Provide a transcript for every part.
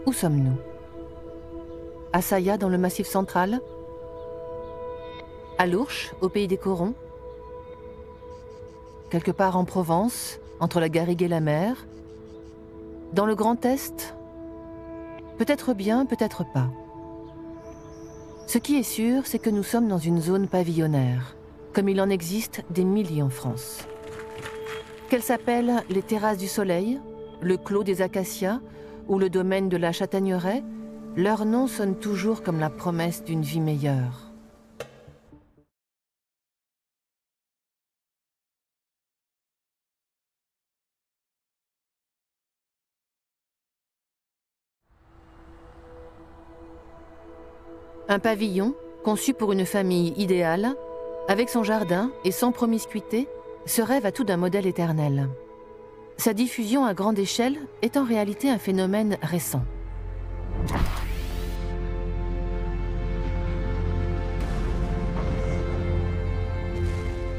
Où sommes-nous? À Saya, dans le Massif central? À Lourches, au pays des Corons? Quelque part en Provence, entre la garrigue et la mer? Dans le Grand Est? Peut-être bien, peut-être pas. Ce qui est sûr, c'est que nous sommes dans une zone pavillonnaire, comme il en existe des milliers en France. Qu'elles s'appellent les terrasses du Soleil, le clos des Acacias ou le domaine de la Châtaigneraie, leur nom sonne toujours comme la promesse d'une vie meilleure. Un pavillon, conçu pour une famille idéale, avec son jardin et sans promiscuité, se rêve à tout d'un modèle éternel. Sa diffusion à grande échelle est en réalité un phénomène récent.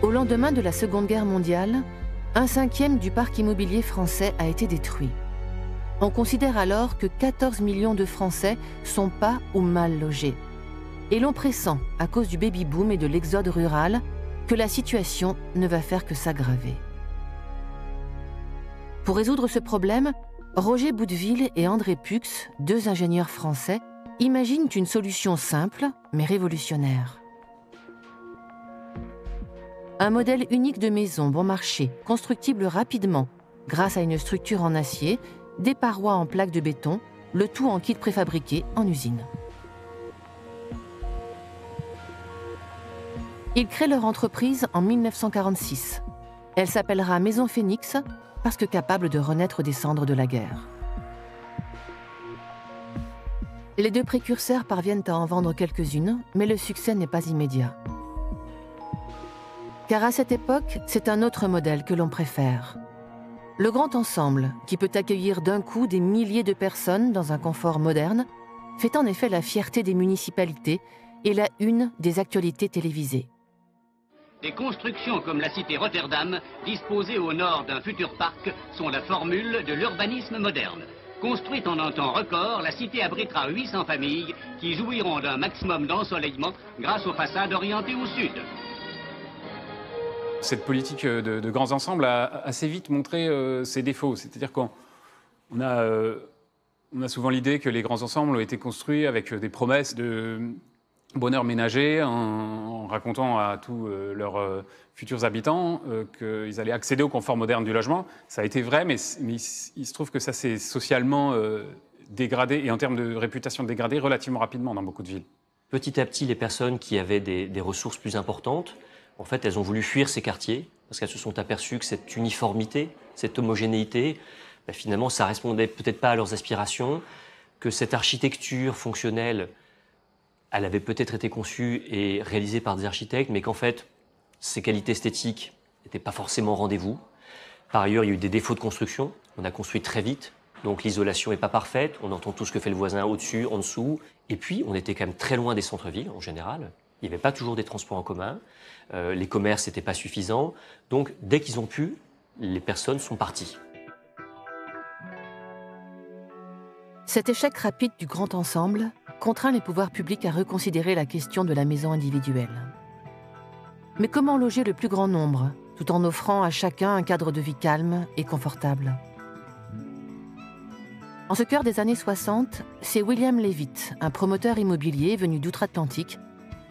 Au lendemain de la Seconde Guerre mondiale, 1/5 du parc immobilier français a été détruit. On considère alors que 14 millions de Français sont pas ou mal logés. Et l'on pressent, à cause du baby-boom et de l'exode rural, que la situation ne va faire que s'aggraver. Pour résoudre ce problème, Roger Bouteville et André Pux, deux ingénieurs français, imaginent une solution simple mais révolutionnaire. Un modèle unique de maison bon marché, constructible rapidement, grâce à une structure en acier, des parois en plaques de béton, le tout en kit préfabriqué en usine. Ils créent leur entreprise en 1946. Elle s'appellera Maison Phénix parce que capable de renaître des cendres de la guerre. Les deux précurseurs parviennent à en vendre quelques-unes, mais le succès n'est pas immédiat. Car à cette époque, c'est un autre modèle que l'on préfère. Le grand ensemble, qui peut accueillir d'un coup des milliers de personnes dans un confort moderne, fait en effet la fierté des municipalités et la une des actualités télévisées. Des constructions comme la cité Rotterdam, disposées au nord d'un futur parc, sont la formule de l'urbanisme moderne. Construite en un temps record, la cité abritera 800 familles qui jouiront d'un maximum d'ensoleillement grâce aux façades orientées au sud. Cette politique de grands ensembles a assez vite montré ses défauts. C'est-à-dire qu'on a souvent l'idée que les grands ensembles ont été construits avec des promesses de bonheur ménager, en racontant à tous leurs futurs habitants qu'ils allaient accéder au confort moderne du logement. Ça a été vrai, mais il se trouve que ça s'est socialement dégradé, et en termes de réputation dégradé, relativement rapidement dans beaucoup de villes. Petit à petit, les personnes qui avaient des ressources plus importantes, en fait, elles ont voulu fuir ces quartiers, parce qu'elles se sont aperçues que cette uniformité, cette homogénéité, finalement, ça répondait peut-être pas à leurs aspirations, que cette architecture fonctionnelle, elle avait peut-être été conçue et réalisée par des architectes, mais qu'en fait, ses qualités esthétiques n'étaient pas forcément au rendez-vous. Par ailleurs, il y a eu des défauts de construction. On a construit très vite, donc l'isolation n'est pas parfaite. On entend tout ce que fait le voisin au-dessus, en dessous. Et puis, on était quand même très loin des centres-villes, en général. Il n'y avait pas toujours des transports en commun. Les commerces n'étaient pas suffisants. Donc, dès qu'ils ont pu, les personnes sont parties. Cet échec rapide du grand ensemble contraint les pouvoirs publics à reconsidérer la question de la maison individuelle. Mais comment loger le plus grand nombre, tout en offrant à chacun un cadre de vie calme et confortable? En ce cœur des années 60, c'est William Levitt, un promoteur immobilier venu d'outre-Atlantique,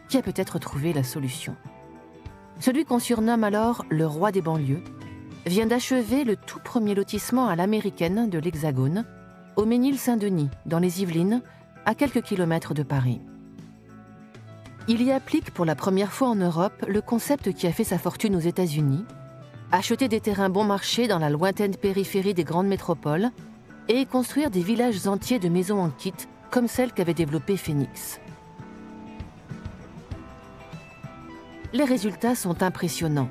qui a peut-être trouvé la solution. Celui qu'on surnomme alors le roi des banlieues vient d'achever le tout premier lotissement à l'américaine de l'Hexagone, au Ménil-Saint-Denis, dans les Yvelines, à quelques kilomètres de Paris. Il y applique pour la première fois en Europe le concept qui a fait sa fortune aux États-Unis, acheter des terrains bon marché dans la lointaine périphérie des grandes métropoles et construire des villages entiers de maisons en kit comme celle qu'avait développée Phénix. Les résultats sont impressionnants.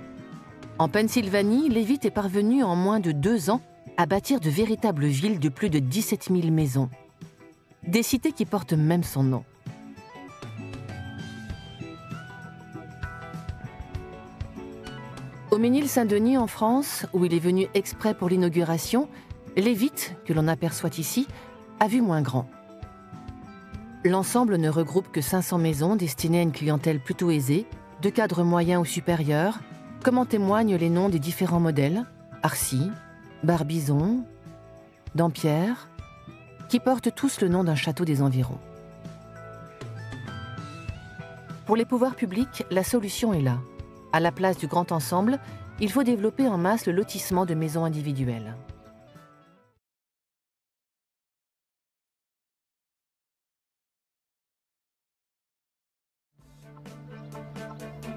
En Pennsylvanie, Levitt est parvenu en moins de 2 ans à bâtir de véritables villes de plus de 17 000 maisons. Des cités qui portent même son nom. Au Ménil-Saint-Denis en France, où il est venu exprès pour l'inauguration, Levitt, que l'on aperçoit ici, à vue moins grand. L'ensemble ne regroupe que 500 maisons destinées à une clientèle plutôt aisée, de cadre moyen ou supérieur, comme en témoignent les noms des différents modèles, Arcy, Barbizon, Dampierre, qui portent tous le nom d'un château des environs. Pour les pouvoirs publics, la solution est là. À la place du grand ensemble, il faut développer en masse le lotissement de maisons individuelles.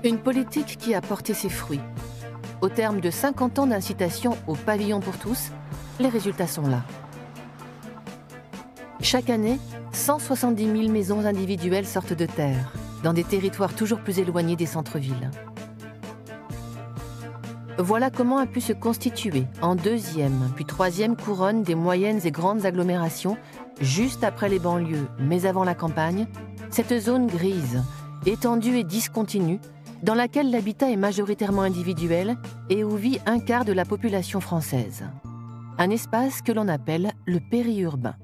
Une politique qui a porté ses fruits. Au terme de 50 ans d'incitation au pavillon pour tous, les résultats sont là. Chaque année, 170 000 maisons individuelles sortent de terre, dans des territoires toujours plus éloignés des centres-villes. Voilà comment a pu se constituer, en deuxième puis troisième couronne des moyennes et grandes agglomérations, juste après les banlieues, mais avant la campagne, cette zone grise, étendue et discontinue, dans laquelle l'habitat est majoritairement individuel et où vit un quart de la population française. Un espace que l'on appelle le périurbain.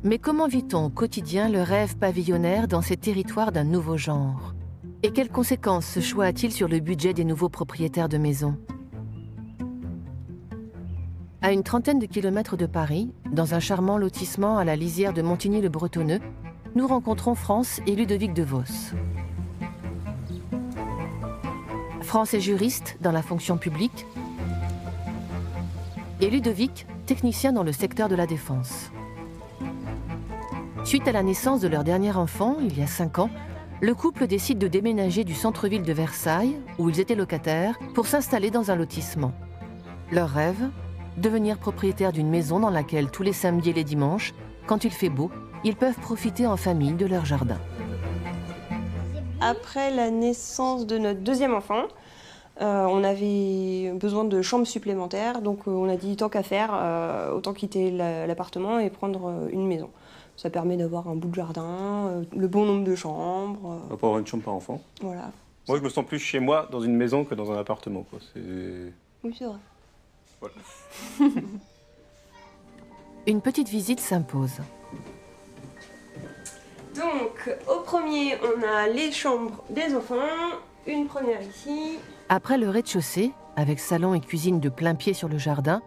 Mais comment vit-on au quotidien le rêve pavillonnaire dans ces territoires d'un nouveau genre? Et quelles conséquences ce choix a-t-il sur le budget des nouveaux propriétaires de maisons? À une trentaine de kilomètres de Paris, dans un charmant lotissement à la lisière de Montigny-le-Bretonneux, nous rencontrons France et Ludovic Devos. France est juriste dans la fonction publique et Ludovic, technicien dans le secteur de la défense. Suite à la naissance de leur dernier enfant, il y a 5 ans, le couple décide de déménager du centre-ville de Versailles, où ils étaient locataires, pour s'installer dans un lotissement. Leur rêve, devenir propriétaire d'une maison dans laquelle tous les samedis et les dimanches, quand il fait beau, ils peuvent profiter en famille de leur jardin. Après la naissance de notre deuxième enfant, on avait besoin de chambres supplémentaires, donc on a dit tant qu'à faire, autant quitter l'appartement et prendre une maison. Ça permet d'avoir un bout de jardin, le bon nombre de chambres. On va pas avoir une chambre par enfant. Voilà. Moi, je me sens plus chez moi dans une maison que dans un appartement, quoi. Oui, c'est vrai. Voilà. Une petite visite s'impose. Donc, au premier, on a les chambres des enfants, une première ici. Après le rez-de-chaussée, avec salon et cuisine de plein pied sur le jardin,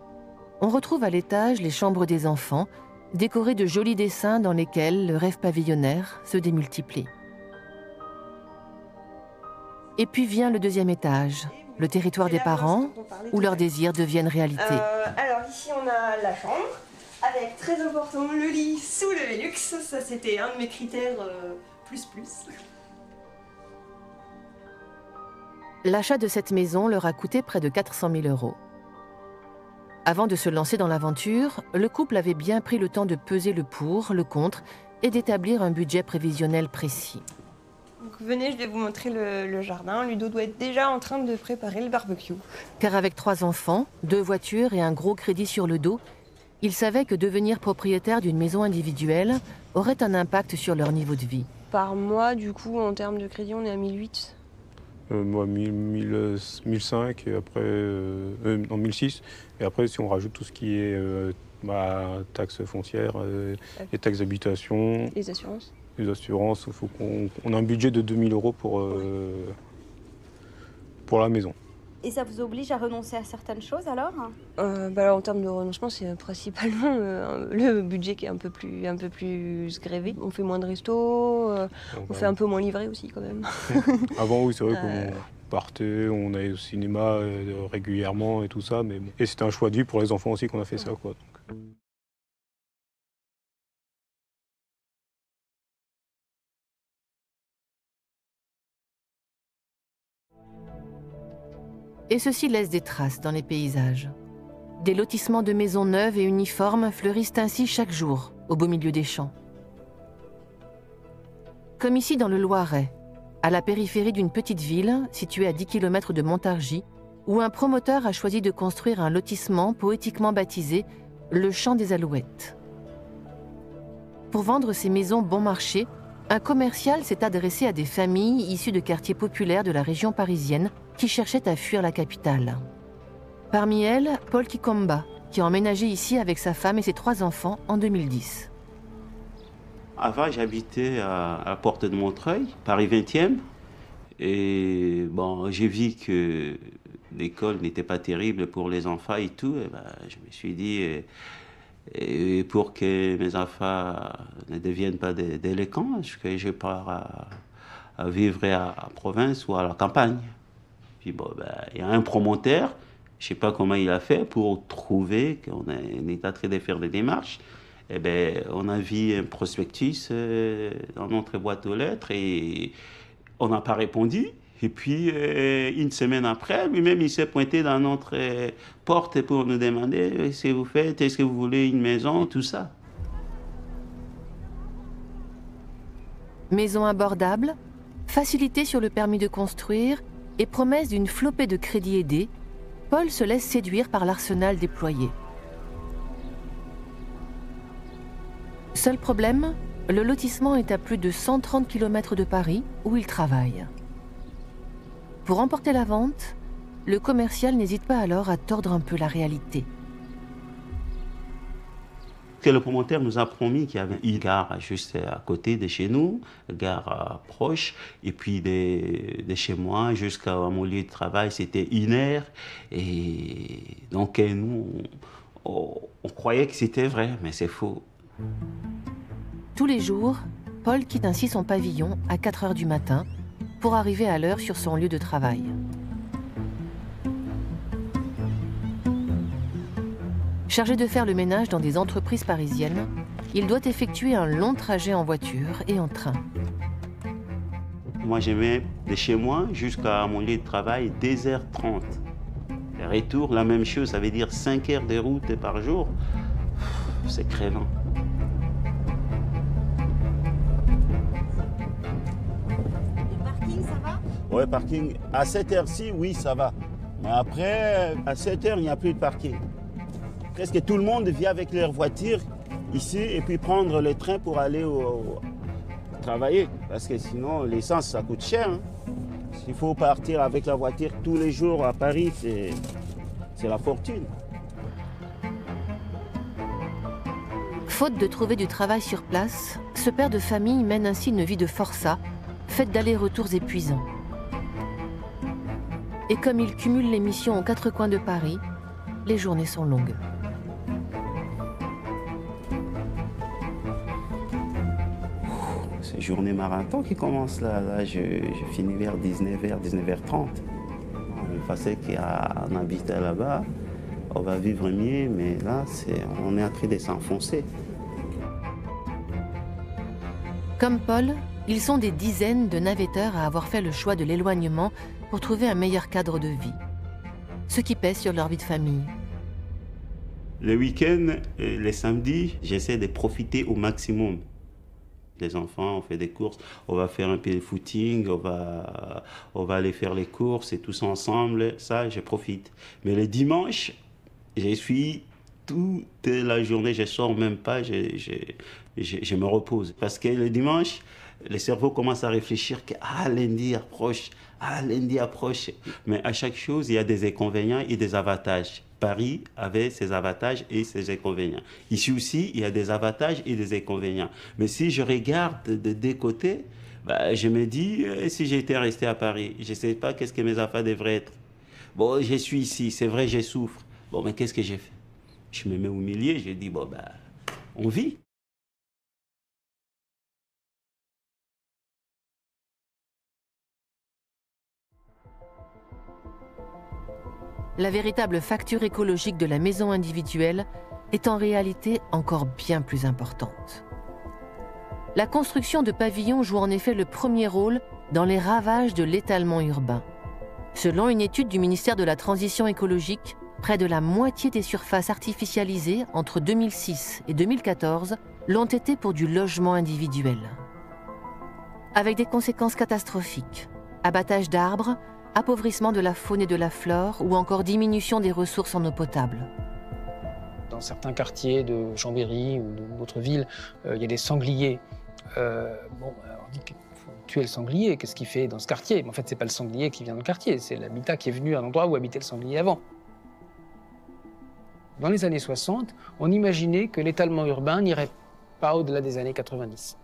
on retrouve à l'étage les chambres des enfants, décorées de jolis dessins dans lesquels le rêve pavillonnaire se démultiplie. Et puis vient le deuxième étage, le territoire des parents, où leurs désirs deviennent réalité. Alors ici, on a la chambre. Avec, très important, le lit sous le Velux. Ça, c'était un de mes critères plus. L'achat de cette maison leur a coûté près de 400 000 €. Avant de se lancer dans l'aventure, le couple avait bien pris le temps de peser le pour, le contre et d'établir un budget prévisionnel précis. Donc venez, je vais vous montrer le jardin. Ludo doit être déjà en train de préparer le barbecue. Car avec 3 enfants, 2 voitures et un gros crédit sur le dos, ils savaient que devenir propriétaire d'une maison individuelle aurait un impact sur leur niveau de vie. Par mois, du coup, en termes de crédit, on est à 1008. Moi, 1005 et après... non, 1006. Et après, si on rajoute tout ce qui est taxes foncières, les taxes d'habitation... Les assurances. Les assurances, il faut qu'on a un budget de 2000 € pour la maison. Et ça vous oblige à renoncer à certaines choses alors? En termes de renoncement, c'est principalement le budget qui est un peu plus grévé. On fait moins de restos, on fait un peu moins livrer aussi quand même. Avant, oui, c'est vrai qu'on partait, on allait au cinéma régulièrement et tout ça. Mais bon. Et c'était un choix de vie pour les enfants aussi qu'on a fait ça, quoi. Donc. Et ceci laisse des traces dans les paysages. Des lotissements de maisons neuves et uniformes fleurissent ainsi chaque jour, au beau milieu des champs. Comme ici dans le Loiret, à la périphérie d'une petite ville située à 10 km de Montargis, où un promoteur a choisi de construire un lotissement poétiquement baptisé « Le Champ des Alouettes ». Pour vendre ces maisons bon marché, un commercial s'est adressé à des familles issues de quartiers populaires de la région parisienne qui cherchaient à fuir la capitale. Parmi elles, Paul Kikomba, qui a emménagé ici avec sa femme et ses 3 enfants en 2010. Avant, j'habitais à la porte de Montreuil, Paris 20e. Et bon, j'ai vu que l'école n'était pas terrible pour les enfants et tout. Et ben, je me suis dit, et pour que mes enfants ne deviennent pas des délinquants, que je pars à vivre à province ou à la campagne. Puis bon, ben, il y a un promoteur, je ne sais pas comment il a fait pour trouver qu'on est en train de faire des démarches. Eh ben, on a vu un prospectus dans notre boîte aux lettres et on n'a pas répondu. Et puis, une semaine après, lui-même, il s'est pointé dans notre porte pour nous demander ce que vous faites, est-ce que vous voulez une maison, tout ça. Maison abordable, facilité sur le permis de construire et promesse d'une flopée de crédits aidés, Paul se laisse séduire par l'arsenal déployé. Seul problème, le lotissement est à plus de 130 km de Paris, où il travaille. Pour remporter la vente, le commercial n'hésite pas alors à tordre un peu la réalité. Que le promoteur nous a promis qu'il y avait une gare juste à côté de chez nous, une gare proche, et puis de chez moi jusqu'à mon lieu de travail, c'était 1 heure. Et donc nous, on croyait que c'était vrai, mais c'est faux. Tous les jours, Paul quitte ainsi son pavillon à 4 heures du matin pour arriver à l'heure sur son lieu de travail. Chargé de faire le ménage dans des entreprises parisiennes, il doit effectuer un long trajet en voiture et en train. Moi, je mets de chez moi jusqu'à mon lieu de travail 2h30. Le retour, la même chose, ça veut dire 5 heures de route par jour. C'est crevant. Le parking, ça va? Ouais, parking. À cette heure-ci, oui, ça va. Mais après, à 7 heures, il n'y a plus de parking. Presque tout le monde vient avec leur voiture ici et puis prendre le train pour aller travailler. Parce que sinon, l'essence, ça coûte cher. Hein. S'il faut partir avec la voiture tous les jours à Paris, c'est la fortune. Faute de trouver du travail sur place, ce père de famille mène ainsi une vie de forçat, faite d'allers-retours épuisants. Et comme il cumule les missions aux 4 coins de Paris, les journées sont longues. C'est journée marathon qui commence là. Là, je finis vers 19h, 19h30. On pensait qu'on habitait là-bas, on va vivre mieux, mais là, on est en train de s'enfoncer. Comme Paul, ils sont des dizaines de navetteurs à avoir fait le choix de l'éloignement pour trouver un meilleur cadre de vie. Ce qui pèse sur leur vie de famille. Le week-end, les samedis, j'essaie de profiter au maximum. Les enfants, on fait des courses, on va faire un peu de footing, on va aller faire les courses et tous ensemble, ça, je profite. Mais le dimanche, je suis toute la journée, je ne sors même pas, je me repose. Parce que le dimanche, le cerveau commence à réfléchir que lundi approche, lundi approche. Mais à chaque chose, il y a des inconvénients et des avantages. Paris avait ses avantages et ses inconvénients. Ici aussi, il y a des avantages et des inconvénients. Mais si je regarde de deux côtés, je me dis, si j'étais resté à Paris, je ne sais pas qu'est-ce que mes enfants devraient être. Bon, je suis ici, c'est vrai, je souffre. Bon, mais qu'est-ce que j'ai fait? Je me mets au milieu, je dis, on vit. La véritable facture écologique de la maison individuelle est en réalité encore bien plus importante. La construction de pavillons joue en effet le premier rôle dans les ravages de l'étalement urbain. Selon une étude du ministère de la Transition écologique, près de la moitié des surfaces artificialisées entre 2006 et 2014 l'ont été pour du logement individuel. Avec des conséquences catastrophiques, abattage d'arbres, appauvrissement de la faune et de la flore ou encore diminution des ressources en eau potable. Dans certains quartiers de Chambéry ou d'autres villes, il y a des sangliers. On dit qu'il faut tuer le sanglier, qu'est-ce qu'il fait dans ce quartier? Mais en fait, ce n'est pas le sanglier qui vient dans le quartier, c'est l'habitat qui est venu à l'endroit où habitait le sanglier avant. Dans les années 60, on imaginait que l'étalement urbain n'irait pas au-delà des années 90.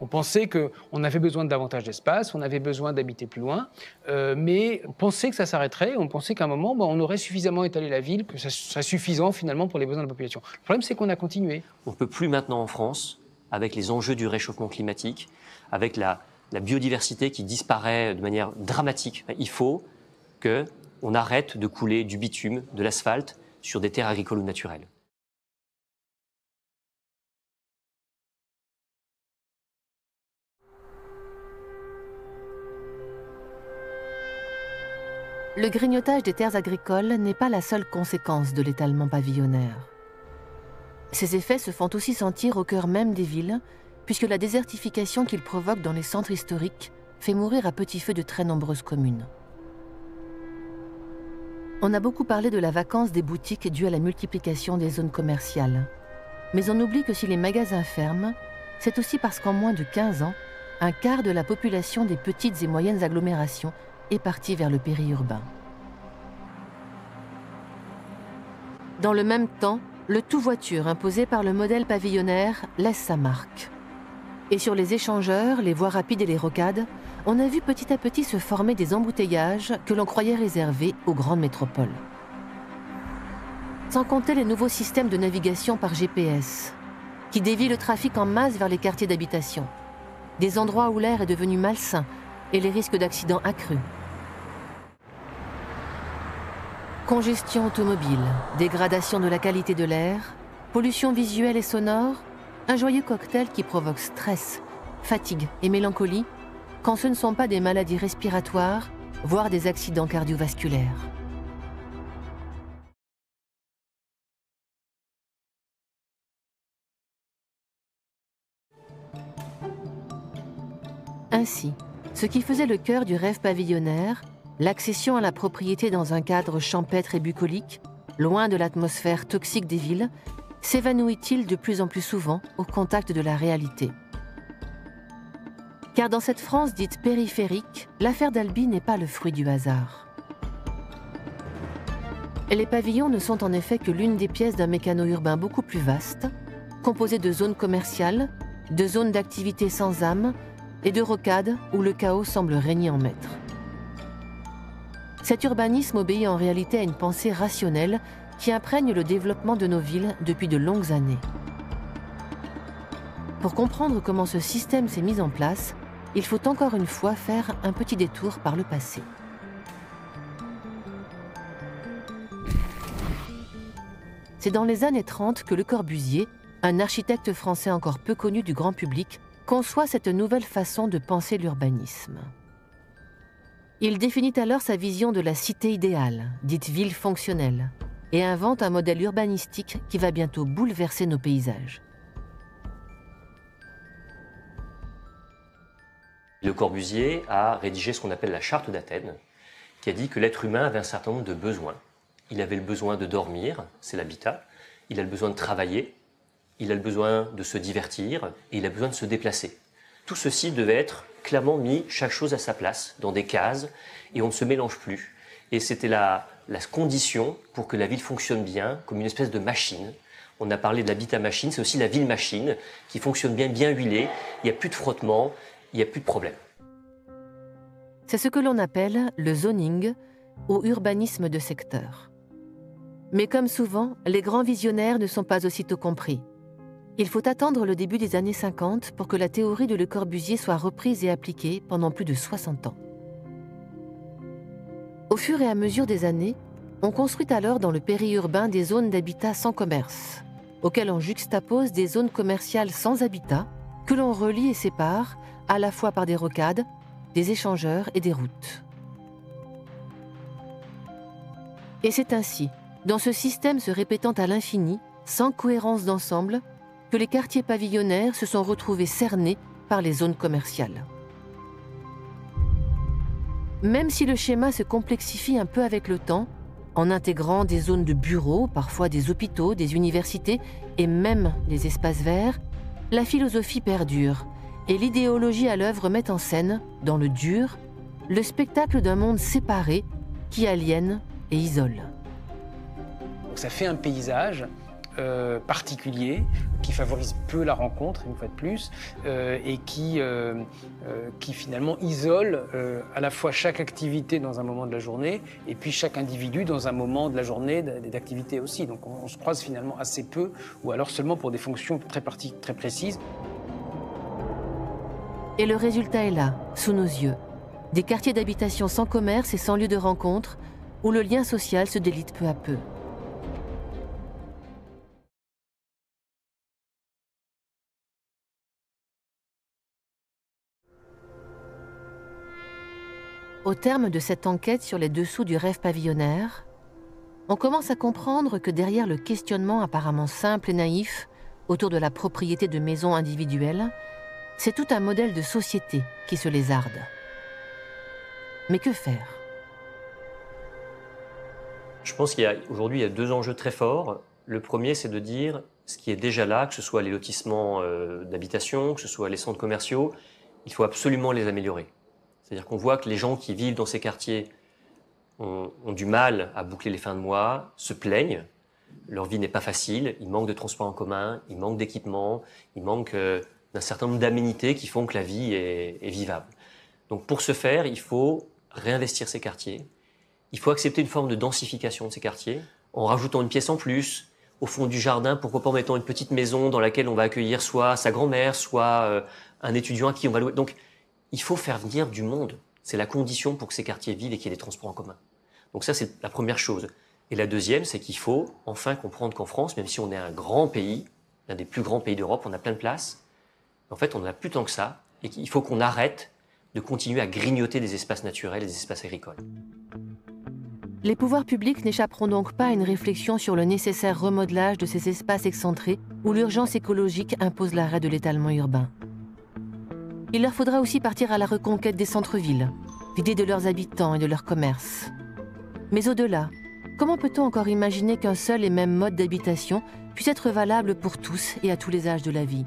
On pensait qu'on avait besoin de davantage d'espace, on avait besoin d'habiter plus loin, mais on pensait que ça s'arrêterait, on pensait qu'à un moment, on aurait suffisamment étalé la ville, que ça serait suffisant finalement pour les besoins de la population. Le problème, c'est qu'on a continué. On ne peut plus maintenant en France, avec les enjeux du réchauffement climatique, avec la biodiversité qui disparaît de manière dramatique. Il faut qu'on arrête de couler du bitume, de l'asphalte sur des terres agricoles ou naturelles. Le grignotage des terres agricoles n'est pas la seule conséquence de l'étalement pavillonnaire. Ces effets se font aussi sentir au cœur même des villes, puisque la désertification qu'il provoque dans les centres historiques fait mourir à petit feu de très nombreuses communes. On a beaucoup parlé de la vacance des boutiques due à la multiplication des zones commerciales. Mais on oublie que si les magasins ferment, c'est aussi parce qu'en moins de 15 ans, un quart de la population des petites et moyennes agglomérations est partie vers le périurbain. Dans le même temps, le tout-voiture imposé par le modèle pavillonnaire laisse sa marque. Et sur les échangeurs, les voies rapides et les rocades, on a vu petit à petit se former des embouteillages que l'on croyait réservés aux grandes métropoles. Sans compter les nouveaux systèmes de navigation par GPS, qui dévient le trafic en masse vers les quartiers d'habitation, des endroits où l'air est devenu malsain et les risques d'accidents accrus. Congestion automobile, dégradation de la qualité de l'air, pollution visuelle et sonore, un joyeux cocktail qui provoque stress, fatigue et mélancolie, quand ce ne sont pas des maladies respiratoires, voire des accidents cardiovasculaires. Ainsi, ce qui faisait le cœur du rêve pavillonnaire, l'accession à la propriété dans un cadre champêtre et bucolique, loin de l'atmosphère toxique des villes, s'évanouit-il de plus en plus souvent au contact de la réalité. Car dans cette France dite périphérique, l'affaire d'Albi n'est pas le fruit du hasard. Les pavillons ne sont en effet que l'une des pièces d'un mécano urbain beaucoup plus vaste, composé de zones commerciales, de zones d'activité sans âme et de rocades où le chaos semble régner en maître. Cet urbanisme obéit en réalité à une pensée rationnelle qui imprègne le développement de nos villes depuis de longues années. Pour comprendre comment ce système s'est mis en place, il faut encore une fois faire un petit détour par le passé. C'est dans les années 30 que Le Corbusier, un architecte français encore peu connu du grand public, conçoit cette nouvelle façon de penser l'urbanisme. Il définit alors sa vision de la cité idéale, dite ville fonctionnelle, et invente un modèle urbanistique qui va bientôt bouleverser nos paysages. Le Corbusier a rédigé ce qu'on appelle la Charte d'Athènes, qui a dit que l'être humain avait un certain nombre de besoins. Il avait le besoin de dormir, c'est l'habitat, il a le besoin de travailler, il a le besoin de se divertir, et il a besoin de se déplacer. Tout ceci devait être clairement mis, chaque chose à sa place, dans des cases, et on ne se mélange plus. Et c'était la condition pour que la ville fonctionne bien, comme une espèce de machine. On a parlé de l'habitat-machine, c'est aussi la ville-machine, qui fonctionne bien, bien huilée, il n'y a plus de frottement, il n'y a plus de problème. C'est ce que l'on appelle le zoning, ou urbanisme de secteur. Mais comme souvent, les grands visionnaires ne sont pas aussitôt compris. Il faut attendre le début des années 50 pour que la théorie de Le Corbusier soit reprise et appliquée pendant plus de 60 ans. Au fur et à mesure des années, on construit alors dans le périurbain des zones d'habitat sans commerce, auxquelles on juxtapose des zones commerciales sans habitat, que l'on relie et sépare à la fois par des rocades, des échangeurs et des routes. Et c'est ainsi, dans ce système se répétant à l'infini, sans cohérence d'ensemble, que les quartiers pavillonnaires se sont retrouvés cernés par les zones commerciales. Même si le schéma se complexifie un peu avec le temps, en intégrant des zones de bureaux, parfois des hôpitaux, des universités et même des espaces verts, la philosophie perdure et l'idéologie à l'œuvre met en scène, dans le dur, le spectacle d'un monde séparé qui aliène et isole. Donc ça fait un paysage particulier, qui favorise peu la rencontre, une fois de plus, et qui finalement isole à la fois chaque activité dans un moment de la journée, et puis chaque individu dans un moment de la journée d'activité aussi. Donc on se croise finalement assez peu, ou alors seulement pour des fonctions très précises. Et le résultat est là, sous nos yeux. Des quartiers d'habitation sans commerce et sans lieu de rencontre, où le lien social se délite peu à peu. Au terme de cette enquête sur les dessous du rêve pavillonnaire, on commence à comprendre que derrière le questionnement apparemment simple et naïf autour de la propriété de maisons individuelles, c'est tout un modèle de société qui se lézarde. Mais que faire? Je pense qu'aujourd'hui, il y a deux enjeux très forts. Le premier, c'est de dire ce qui est déjà là, que ce soit les lotissements d'habitation, que ce soit les centres commerciaux, il faut absolument les améliorer. C'est-à-dire qu'on voit que les gens qui vivent dans ces quartiers ont du mal à boucler les fins de mois, se plaignent, leur vie n'est pas facile, il manque de transports en commun, il manque d'équipements, il manque d'un certain nombre d'aménités qui font que la vie est vivable. Donc pour ce faire, il faut réinvestir ces quartiers, il faut accepter une forme de densification de ces quartiers, en rajoutant une pièce en plus, au fond du jardin, pourquoi pas en mettant une petite maison dans laquelle on va accueillir soit sa grand-mère, soit un étudiant à qui on va louer. Donc il faut faire venir du monde. C'est la condition pour que ces quartiers vivent et qu'il y ait des transports en commun. Donc ça, c'est la première chose. Et la deuxième, c'est qu'il faut enfin comprendre qu'en France, même si on est un grand pays, l'un des plus grands pays d'Europe, on a plein de places, en fait, on n'en a plus tant que ça, et qu'il faut qu'on arrête de continuer à grignoter des espaces naturels et des espaces agricoles. Les pouvoirs publics n'échapperont donc pas à une réflexion sur le nécessaire remodelage de ces espaces excentrés où l'urgence écologique impose l'arrêt de l'étalement urbain. Il leur faudra aussi partir à la reconquête des centres-villes, vidés de leurs habitants et de leurs commerces. Mais au-delà, comment peut-on encore imaginer qu'un seul et même mode d'habitation puisse être valable pour tous et à tous les âges de la vie ?